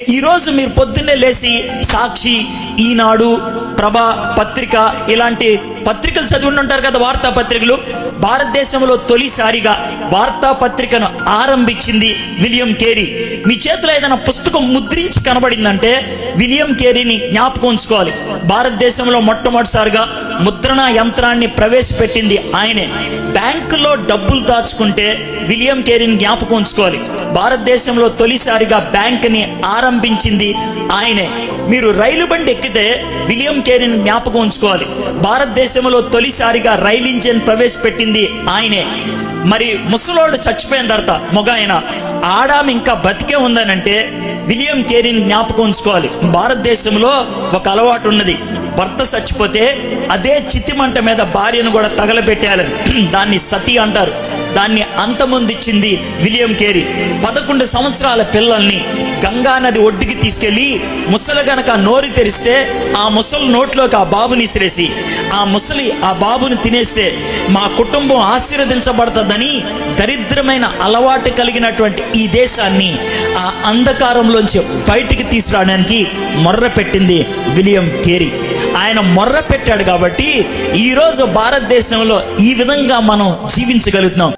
ఈరోజు మీరు పొద్దున్నే లేచి సాక్షి, ఈనాడు, ప్రభ పత్రిక ఇలాంటి పత్రికలు చదివి ఉంటారు కదా, వార్తాపత్రికలు. భారతదేశంలో తొలిసారిగా వార్తాపత్రికను ఆరంభించింది విలియం కేరీ. మీ చేతిలో ఏదైనా పుస్తకం ముద్రించి కనబడిందంటే విలియం కేరీని జ్ఞాపకం ఉంచుకోవాలి. భారతదేశంలో మొట్టమొదటిసారిగా ముద్రణ యంత్రాన్ని ప్రవేశపెట్టింది ఆయనే. బ్యాంకులో డబ్బులు దాచుకుంటే విలియం కేరీని జ్ఞాపకం ఉంచుకోవాలి. భారతదేశంలో తొలిసారిగా బ్యాంకుని ఆరంభించింది ఆయనే. మీరు రైలు బండి ఎక్కితే విలియం కేరీని జ్ఞాపకం ఉంచుకోవాలి. భారతదేశంలో తొలిసారిగా రైలు ఇంజిన్ ప్రవేశపెట్టింది ఆయనే. మరి ముసలోడు చచ్చిపోయిన తర్వాత మొగాయన ఆడామె ఇంకా బతికే ఉందనంటే విలియం కేరీని జ్ఞాపకం ఉంచుకోవాలి. భారతదేశంలో ఒక అలవాటు ఉన్నది, భర్త చచ్చిపోతే అదే చితిమంట మీద భార్యను కూడా తగలబెట్టాలని. దాన్ని సతీ అంటారు. దాన్ని అంతమొందించింది విలియం కేరీ. 11 సంవత్సరాల పిల్లల్ని గంగా నది ఒడ్డుకి తీసుకెళ్ళి ముసలి గనక నోరు తెరిస్తే ఆ ముసలి నోట్లోకి ఆ బాబుని ఇసిరేసి ఆ ముసలి ఆ బాబుని తినేస్తే మా కుటుంబం ఆశీర్వదించబడుతుందని దరిద్రమైన అలవాటు కలిగినటువంటి ఈ దేశాన్ని ఆ అంధకారంలోంచి బయటికి తీసుకురావడానికి మొర్ర పెట్టింది విలియం కేరీ. ఆయన మొర్ర పెట్టాడు కాబట్టి ఈరోజు భారతదేశంలో ఈ విధంగా మనం జీవించగలుగుతున్నాం.